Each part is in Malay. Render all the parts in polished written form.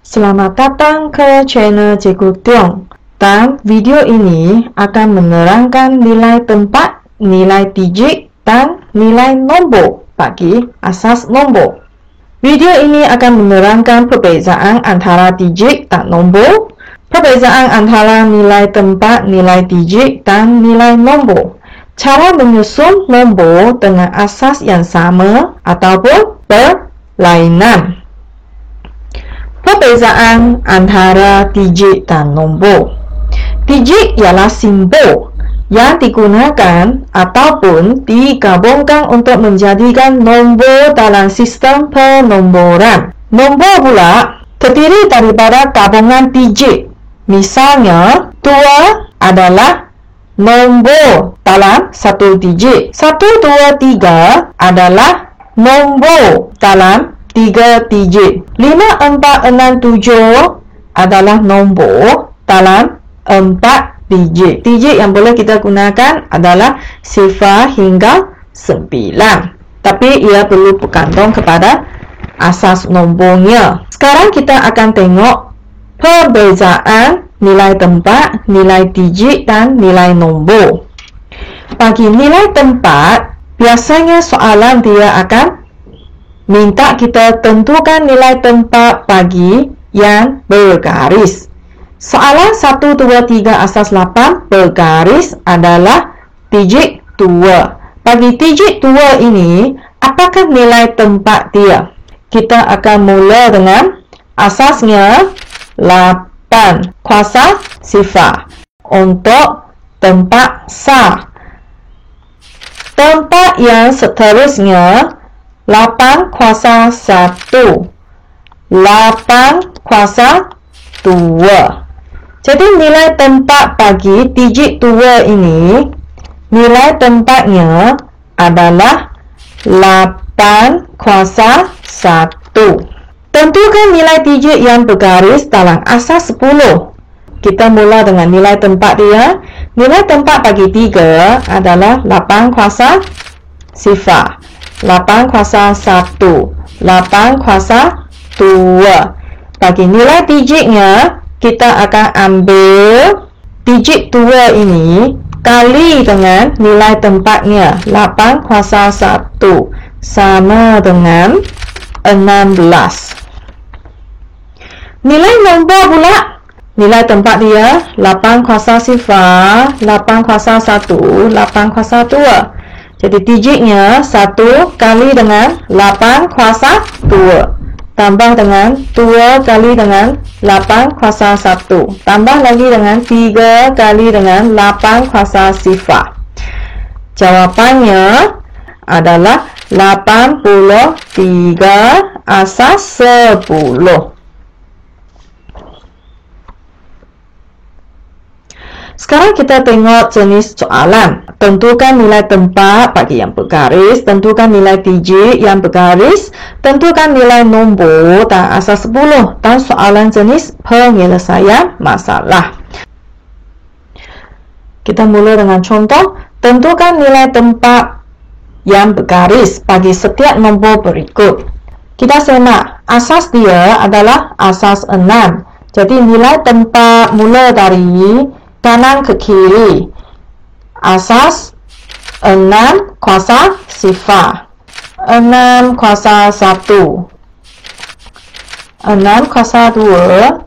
Selamat datang ke channel Cikgu Tiong. Dan video ini akan menerangkan nilai tempat, nilai digit, dan nilai nombor bagi asas nombor. Video ini akan menerangkan perbezaan antara digit dan nombor, perbezaan antara nilai tempat, nilai digit, dan nilai nombor, cara menyusun nombor dengan asas yang sama ataupun berlainan. Perbezaan antara digit dan nombor. Digit ialah simbol yang digunakan ataupun digabungkan untuk menjadikan nombor dalam sistem penomboran. Nombor pula terdiri daripada gabungan digit. Misalnya, 2 adalah nombor dalam satu digit. 1, 2, 3 adalah nombor dalam 3 digit. 5, 4, 6, 7 adalah nombor dalam 4 digit. Digit yang boleh kita gunakan adalah 0 hingga 9. Tapi ia perlu bergantung kepada asas nombornya. Sekarang kita akan tengok perbezaan nilai tempat, nilai digit, dan nilai nombor. Bagi nilai tempat, biasanya soalan dia akan minta kita tentukan nilai tempat bagi yang bergaris. Soalan 1, 2, 3 asas 8 bergaris adalah digit 2. Bagi digit 2 ini, apakah nilai tempat dia? Kita akan mula dengan asasnya 8 kuasa 0 untuk tempat sah. Tempat yang seterusnya 8 kuasa 1, 8 kuasa 2. Jadi nilai tempat bagi digit 2 ini, nilai tempatnya adalah 8 kuasa 1. Tentukan nilai digit yang bergaris dalam asas 10. Kita mula dengan nilai tempat dia. Nilai tempat bagi 3 adalah 8 kuasa 0, 8 kuasa 1, 8 kuasa 2. Bagi nilai digitnya, kita akan ambil digit 2 ini kali dengan nilai tempatnya 8 kuasa 1 sama dengan 16. Nilai nombor pula, nilai tempat dia 8 kuasa 0, 8 kuasa 1, 8 kuasa 2. Jadi digitnya 1 kali dengan 8 kuasa 2 tambah dengan 2 kali dengan 8 kuasa 1 tambah lagi dengan 3 kali dengan 8 kuasa 0. Jawapannya adalah 83 asas 10. Sekarang kita tengok jenis soalan. Tentukan nilai tempat bagi yang bergaris, tentukan nilai digit yang bergaris, tentukan nilai nombor dan asas 10, dan soalan jenis penyelesaian masalah. Kita mula dengan contoh. Tentukan nilai tempat yang bergaris bagi setiap nombor berikut. Kita semak, asas dia adalah asas 6. Jadi nilai tempat mula dari kanan ke kiri. Asas 6 kuasa 0, 6 kuasa 1, 6 kuasa 2,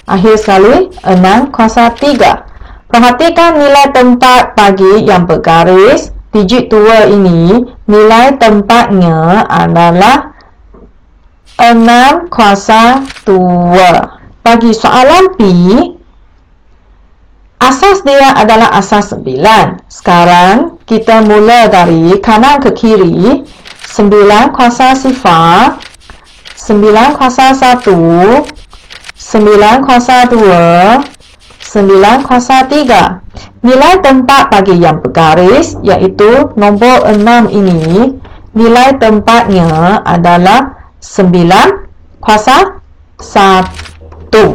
akhir sekali 6 kuasa 3. Perhatikan nilai tempat bagi yang bergaris digit 2 ini, nilai tempatnya adalah 6 kuasa 2. Bagi soalan B, asas dia adalah asas 9. Sekarang kita mula dari kanan ke kiri. 9 kuasa 0, 9 kuasa 1, 9 kuasa 2, 9 kuasa 3. Nilai tempat bagi yang bergaris, iaitu nombor 6 ini, nilai tempatnya adalah 9 kuasa 1.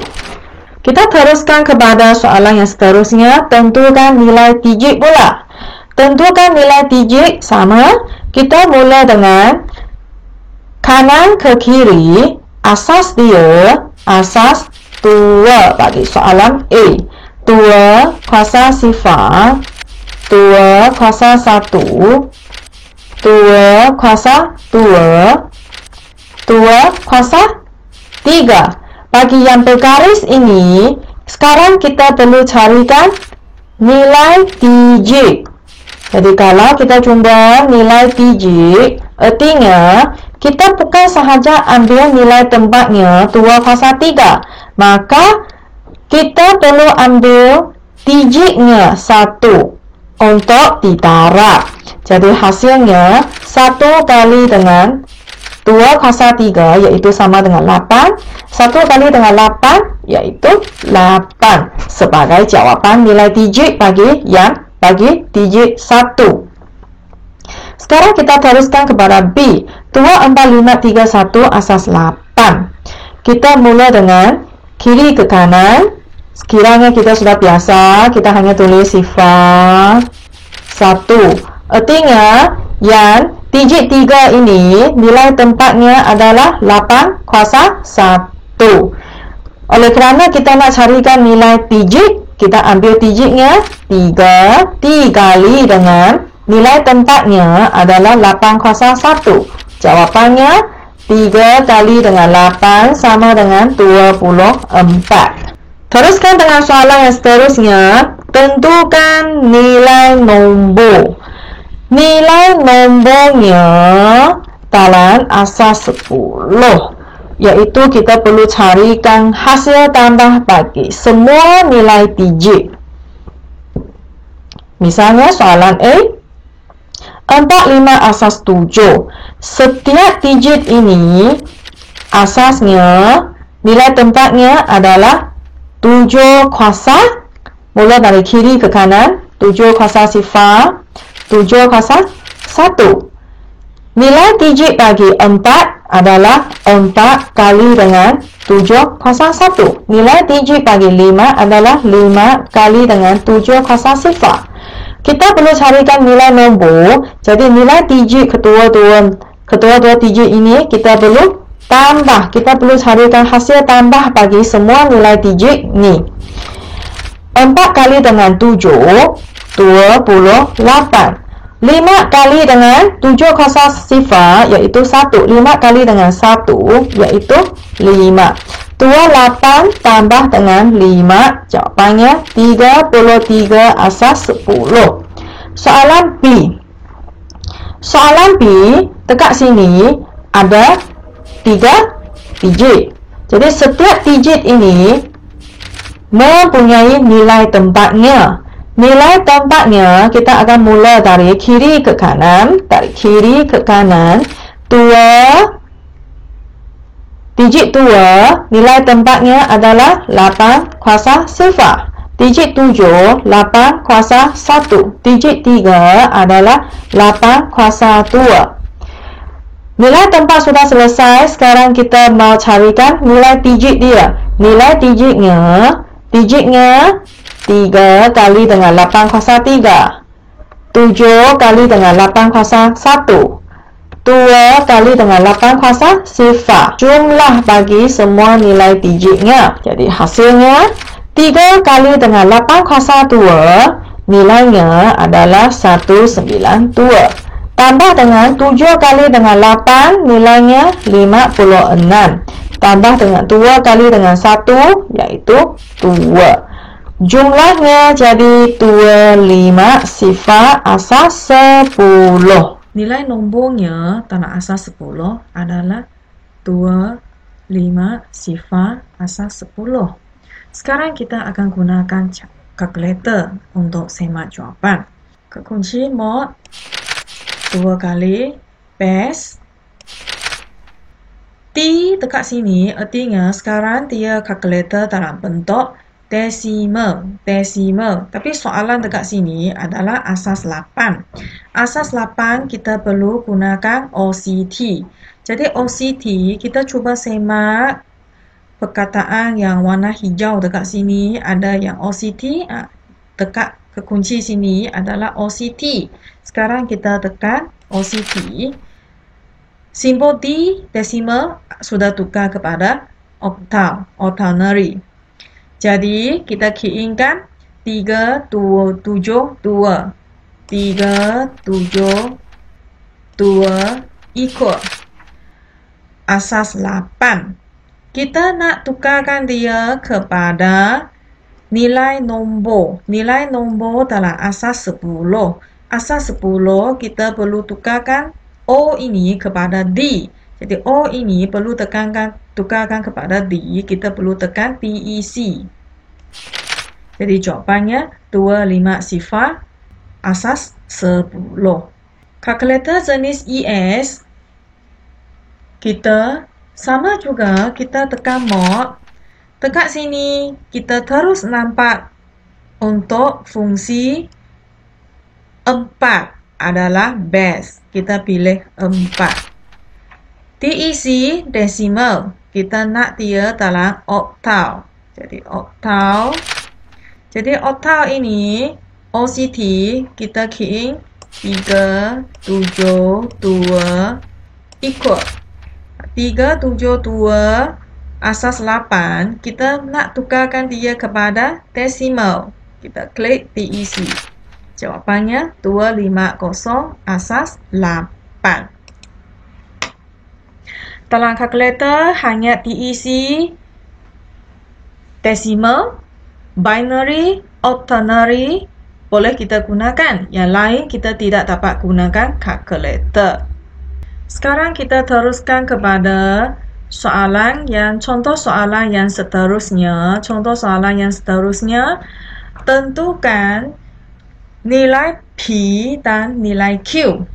Kita teruskan kepada soalan yang seterusnya. Tentukan nilai digit pula. Tentukan nilai digit sama. Kita mula dengan kanan ke kiri. Asas dia asas 2 bagi soalan A. 2 kuasa sifar, 2 kuasa 1, 2 kuasa 2, 2 kuasa 3. Bagi yang bergaris ini, sekarang kita perlu carikan nilai digit. Jadi kalau kita jumpa nilai digit, artinya kita bukan sahaja ambil nilai tempatnya 2 kuasa 3. Maka kita perlu ambil digitnya 1 untuk didarab. Jadi hasilnya 1 kali dengan 2 kuasa 3 iaitu sama dengan 8. 1 kali dengan 8 iaitu 8 sebagai jawapan nilai digit bagi digit 1. Sekarang kita teruskan kepada B. 2, 4, 5, 3, 1 asas 8. Kita mula dengan kiri ke kanan. Sekiranya kita sudah biasa, kita hanya tulis sifar 1. Artinya yang digit 3 ini nilai tempatnya adalah 8 kuasa 1. Oleh kerana kita nak carikan nilai digit, kita ambil digitnya 3 dikali dengan nilai tempatnya adalah 8 kuasa 1. Jawapannya 3 kali dengan 8 sama dengan 24. Teruskan dengan soalan yang seterusnya. Tentukan nilai nombor. Nilai nombornya dalam asas 10, iaitu kita perlu carikan hasil tambah bagi semua nilai digit. Misalnya soalan A, 4, 5 asas 7. Setiap digit ini asasnya nilai tempatnya adalah 7 kuasa, mula dari kiri ke kanan, 7 kuasa sifar, 7 kuasa 1. Nilai digit bagi 4 adalah 4 kali dengan 7 kuasa 1. Nilai digit bagi 5 adalah 5 kali dengan 7 kuasa sifar. Kita perlu carikan nilai nombor. Jadi nilai digit kedua-dua digit ini kita perlu tambah. Kita perlu carikan hasil tambah bagi semua nilai digit ni. 4 kali dengan 7, 28. 5 kali dengan 7 kuasa sifar iaitu 1. 5 kali dengan 1 iaitu 5. 28 tambah dengan 5, jawapannya 33 asas 10. Soalan B. Soalan B, dekat sini ada 3 digit. Jadi setiap digit ini mempunyai nilai tempatnya. Nilai tempatnya kita akan mula dari kiri ke kanan. Dari kiri ke kanan, 2 digit 2 nilai tempatnya adalah 8 kuasa sifar. Digit 7 8 kuasa 1. Digit 3 adalah 8 kuasa 2. Nilai tempat sudah selesai. Sekarang kita mau carikan nilai digit dia. Nilai digitnya 3 kali dengan 8 kuasa 3, 7 kali dengan 8 kuasa 1, 2 kali dengan 8 kuasa sifar. Jumlah bagi semua nilai digitnya. Jadi hasilnya 3 kali dengan 8 kuasa 2, nilainya adalah 192. Tambah dengan 7 kali dengan 8, nilainya 56. Tambah dengan 2 kali dengan 1, iaitu 2. Jumlahnya jadi 25 sifar asas 10. Nilai nombornya tanah asas 10 adalah 25 sifar asas 10. Sekarang kita akan gunakan kalkulator untuk semak jawapan. Kekunci mod 2 kali base T dekat sini, artinya sekarang dia kalkulator dalam bentuk desimal. Tapi soalan dekat sini adalah asas 8. Asas 8 kita perlu gunakan OCT. Jadi OCT kita cuba semak perkataan yang warna hijau dekat sini. Ada yang OCT, dekat kekunci sini adalah OCT. Sekarang kita tekan OCT. Simbol D desimal sudah tukar kepada octal, octanary. Jadi, kita key-in-kan 372. 372 equal asas 8. Kita nak tukarkan dia kepada nilai nombor. Nilai nombor dalam asas 10. Asas 10 kita perlu tukarkan O ini kepada D. Jadi O ini perlu tukarkan kepada D. Kita perlu tekan TEC. Jadi jawapannya 25 sifar asas 10. Kalkulator jenis ES kita sama juga, kita tekan mod. Dekat sini kita terus nampak untuk fungsi 4 adalah base. Kita pilih 4. TEC decimal, kita nak dia dalam octal. Jadi octal. Jadi octal ini OCT kita key in 372 equal 372 asas 8. Kita nak tukarkan dia kepada decimal. Kita klik TEC. Jawapannya 250 asas 8. Dalam kalkulator hanya TEC, decimal, binary, octanary boleh kita gunakan. Yang lain kita tidak dapat gunakan kalkulator. Sekarang kita teruskan kepada contoh soalan yang seterusnya. Contoh soalan yang seterusnya, tentukan nilai P dan nilai Q.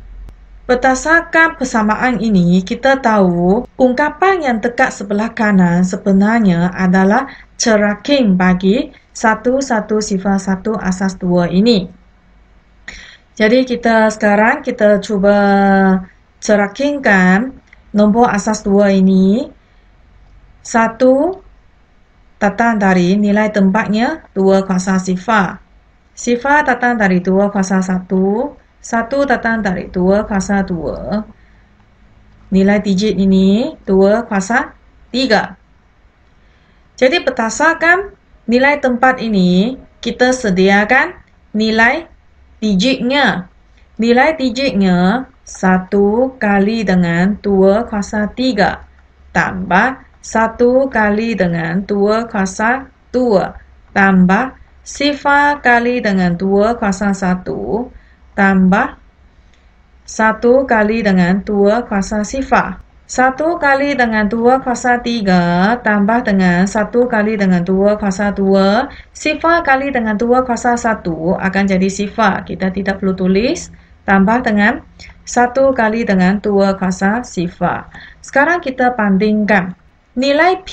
Berdasarkan persamaan ini, kita tahu ungkapan yang dekat sebelah kanan sebenarnya adalah ceraking bagi 1 sifar 1 asas 2 ini. Jadi sekarang kita cuba cerakingkan nombor asas 2 ini. 1 datang dari nilai tempatnya 2 kuasa sifar. Sifar datang dari 2 kuasa 1. 1 datang dari 2 kuasa 2. Nilai digit ini 2 kuasa 3. Jadi berdasarkan nilai tempat ini, kita sediakan nilai digitnya. Nilai digitnya 1 kali dengan 2 kuasa 3 tambah 1 kali dengan 2 kuasa 2 tambah sifar kali dengan 2 kuasa 1 tambah 1 kali dengan 2 kuasa sifar. 1 kali dengan 2 kuasa 3 tambah dengan 1 kali dengan 2 kuasa 2. Sifar kali dengan 2 kuasa 1 akan jadi sifar. Kita tidak perlu tulis. Tambah dengan 1 kali dengan 2 kuasa sifar. Sekarang kita bandingkan. Nilai P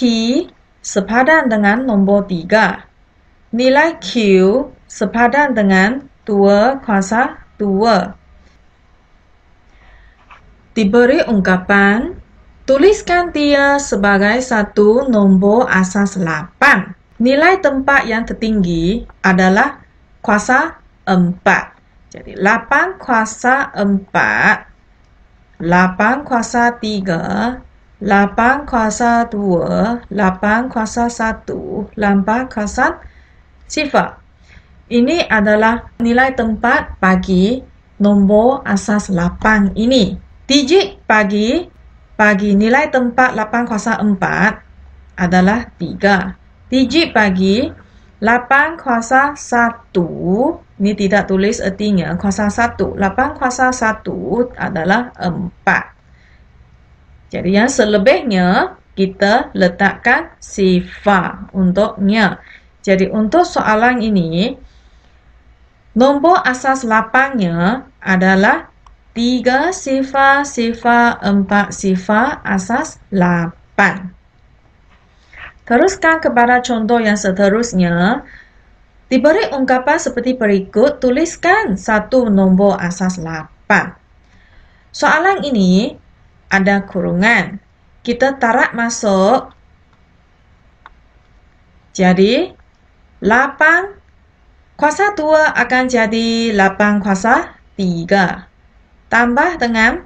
sepadan dengan nombor 3. Nilai Q sepadan dengan 2 kuasa 2. Diberi ungkapan, tuliskan dia sebagai satu nombor asas 8. Nilai tempat yang tertinggi adalah kuasa 4. Jadi 8 kuasa 4, 8 kuasa 3, 8 kuasa 2, 8 kuasa 1, 8 kuasa sifar. Ini adalah nilai tempat bagi nombor asas 8 ini. Digit bagi nilai tempat 8 kuasa 4 adalah 3. Digit bagi 8 kuasa 1, ini tidak tulis artinya, kuasa 1. 8 kuasa 1 adalah 4. Jadi yang selebihnya, kita letakkan sifar untuknya. Jadi untuk soalan ini, nombor asas 8-nya adalah 3 sifar, sifar, 4 sifar, asas 8. Teruskan kepada contoh yang seterusnya. Diberi ungkapan seperti berikut, tuliskan satu nombor asas 8. Soalan ini ada kurungan. Kita tarik masuk. Jadi, 8 kuasa 2 akan jadi 8 kuasa 3. Tambah dengan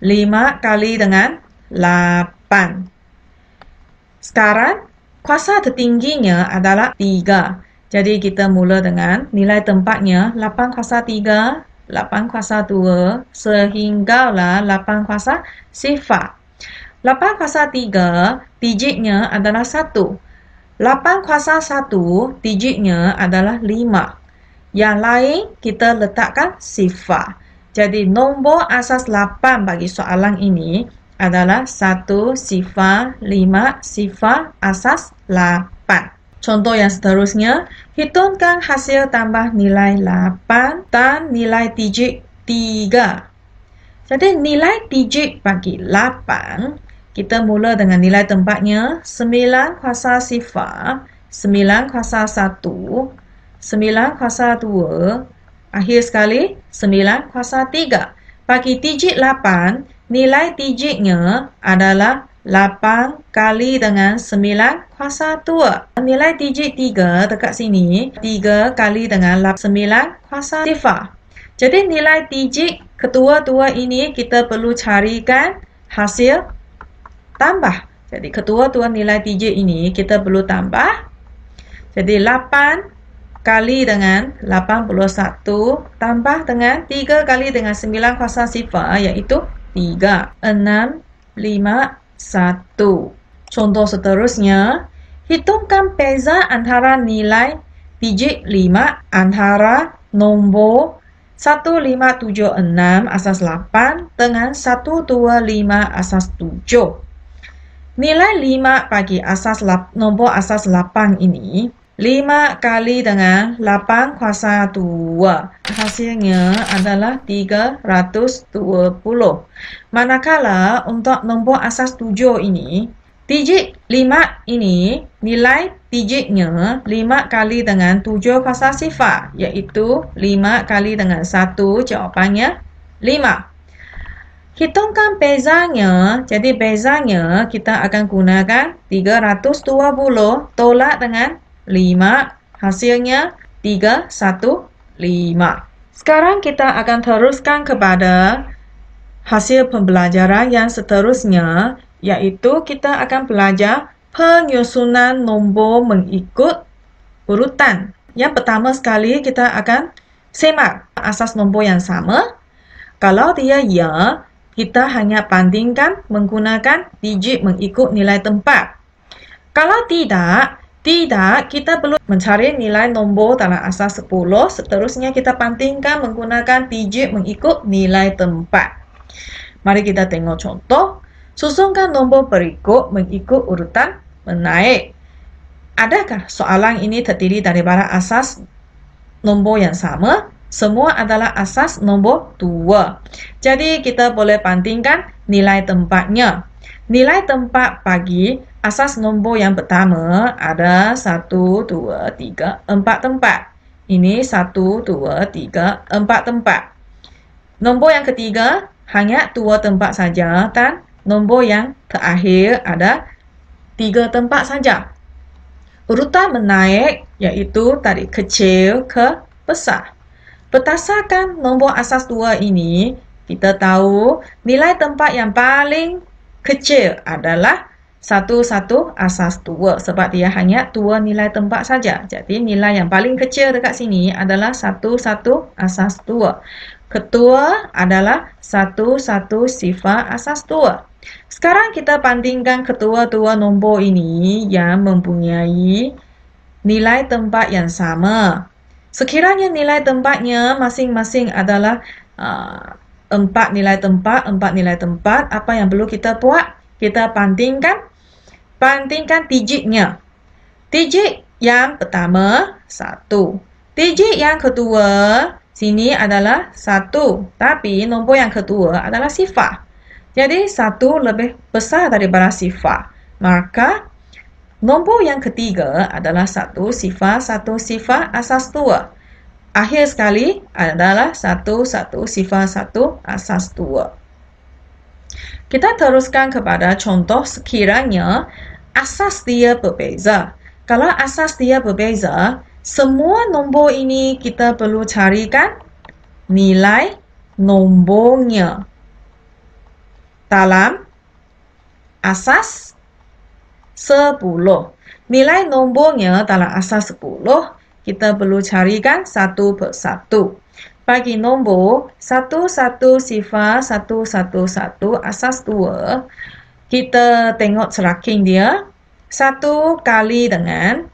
5 kali dengan 8. Sekarang, kuasa tertingginya adalah 3. Jadi, kita mula dengan nilai tempatnya 8 kuasa 3, 8 kuasa 2, sehinggalah 8 kuasa sifar. 8 kuasa 3, digitnya adalah 1. 8 kuasa 1, digitnya adalah 5. Yang lain, kita letakkan sifar. Jadi, nombor asas 8 bagi soalan ini adalah 1 sifar 5 sifar asas 8. Contoh yang seterusnya, hitungkan hasil tambah nilai 8 dan nilai digit 3. Jadi, nilai digit bagi 8, kita mula dengan nilai tempatnya 9 kuasa sifar, 9 kuasa 1, 9 kuasa 2, akhir sekali 9 kuasa 3. Bagi digit 8, nilai digitnya adalah 8 kali dengan 9 kuasa 2. Nilai digit 3 dekat sini, 3 kali dengan 9 kuasa sifar. Jadi nilai digit kedua-dua ini kita perlu carikan hasil tambah. Jadi kedua-dua nilai digit ini kita perlu tambah. Jadi 8 kali dengan 81 tambah dengan 3 kali dengan 9 kuasa sifar, iaitu 3, 6, 5, 1. Contoh seterusnya, hitungkan beza antara nilai digit 5 antara nombor 1576 asas 8 dengan 125 asas 7. Nilai 5 bagi nombor asas 8 ini 5 kali dengan 8 kuasa 2. Hasilnya adalah 320. Manakala untuk nombor asas 7 ini, digit 5 ini nilai digitnya 5 kali dengan 7 kuasa sifar, iaitu 5 kali dengan 1, jawapannya 5. Hitungkan bezanya. Jadi bezanya kita akan gunakan 320 tolak dengan 5, hasilnya 315. Sekarang kita akan teruskan kepada hasil pembelajaran yang seterusnya, iaitu kita akan belajar penyusunan nombor mengikut urutan. Yang pertama sekali kita akan semak asas nombor yang sama. Kalau dia ya, kita hanya bandingkan menggunakan digit mengikut nilai tempat. Kalau tidak, kita perlu mencari nilai nombor dalam asas 10. Seterusnya kita bandingkan menggunakan digit mengikut nilai tempat. Mari kita tengok contoh. Susunkan nombor berikut mengikut urutan menaik. Adakah soalan ini terdiri daripada asas nombor yang sama? Semua adalah asas nombor 2. Jadi kita boleh bandingkan nilai tempatnya. Nilai tempat bagi asas nombor yang pertama ada 1, 2, 3, 4 tempat. Ini 1, 2, 3, 4 tempat. Nombor yang ketiga hanya 2 tempat saja dan nombor yang terakhir ada 3 tempat saja. Urutan menaik iaitu dari kecil ke besar. Berdasarkan nombor asas 2 ini, kita tahu nilai tempat yang paling kecil adalah 1 asas 2 sebab dia hanya 2 nilai tempat saja. Jadi nilai yang paling kecil dekat sini adalah 1 asas 2. Ketua adalah 1 sifar asas 2. Sekarang kita bandingkan kedua-dua nombor ini yang mempunyai nilai tempat yang sama. Sekiranya nilai tempatnya masing-masing adalah 4 nilai tempat, 4 nilai tempat, apa yang perlu kita buat? Kita bandingkan digitnya. Digit yang pertama 1. Digit yang kedua sini adalah 1, tapi nombor yang kedua adalah sifar. Jadi 1 lebih besar daripada sifar. Maka nombor yang ketiga adalah 1 sifar asas 2. Akhir sekali adalah 1 sifar 1 asas 2. Kita teruskan kepada contoh sekiranya asas dia berbeza. Kalau asas dia berbeza, semua nombor ini kita perlu carikan nilai nombornya dalam asas 1. 10. Nilai nombornya dalam asas 10, kita perlu carikan satu persatu. Bagi nombor 1100111 asas 2, kita tengok ranking dia. 1 kali dengan,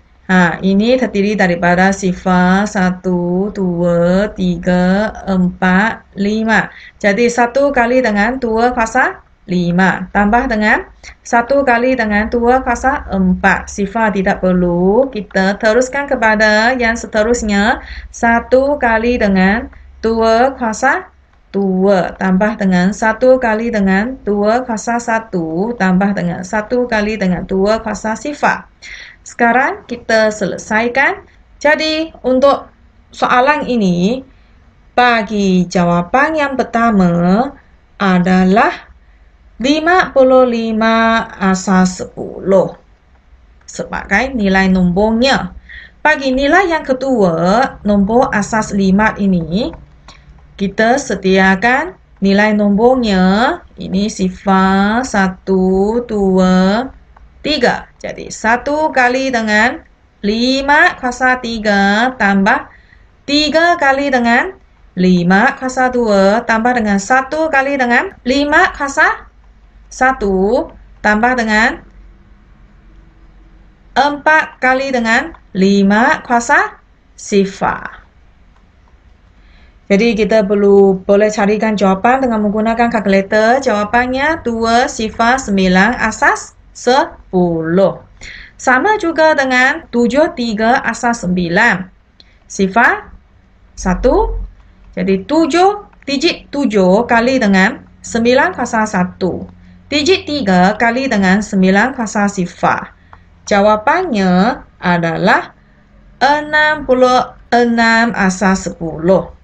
ini terdiri daripada sifar 1, 2, 3, 4, 5. Jadi 1 kali dengan 2 kuasa 5. Tambah dengan 1 kali dengan 2 kuasa 4. Sifar tidak perlu. Kita teruskan kepada yang seterusnya. 1 kali dengan 2 kuasa 2. Tambah dengan 1 kali dengan 2 kuasa 1. Tambah dengan 1 kali dengan 2 kuasa sifar. Sekarang kita selesaikan. Jadi untuk soalan ini, bagi jawapan yang pertama adalah 55 asas 10 sebagai nilai nombornya. Bagi nilai yang kedua, nombor asas 5 ini, kita sediakan nilai nombornya. Ini sifar 1, 2, 3. Jadi 1 kali dengan 5 kuasa 3 tambah 3 kali dengan 5 kuasa 2 tambah dengan 1 kali dengan 5 kuasa 1 tambah dengan 4 kali dengan 5 kuasa sifar. Jadi kita boleh carikan jawapan dengan menggunakan kalkulator. Jawapannya 2 sifar 9 asas 10. Sama juga dengan 73 asas 9. Sifar 1. Jadi 7, digit 7 kali dengan 9 kuasa 1. Digit 3 kali dengan 9 kuasa sifar. Jawapannya adalah 66 asas 10.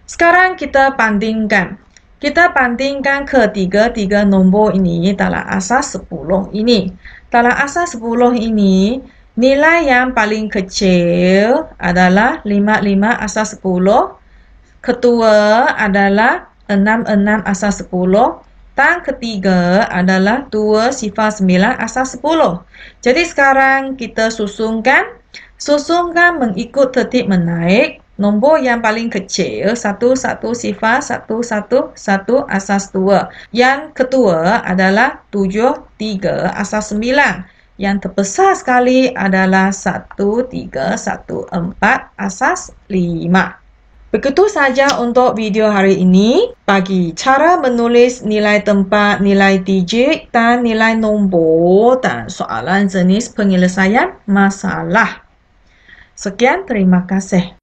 Sekarang kita bandingkan. Kita bandingkan ketiga-tiga nombor ini dalam asas 10 ini. Dalam asas 10 ini, nilai yang paling kecil adalah 55 asas 10. Kedua adalah 66 asas 10. Dan ketiga adalah 2 sifar 9 asas 10. Jadi sekarang kita susunkan mengikut tertib menaik. Nombor yang paling kecil 11 sifar 111 asas 2. Yang kedua adalah 73 asas 9. Yang terbesar sekali adalah 1314 asas 5. Begitu saja untuk video hari ini. Bagi cara menulis nilai tempat, nilai digit dan nilai nombor dan soalan jenis penyelesaian masalah. Sekian, terima kasih.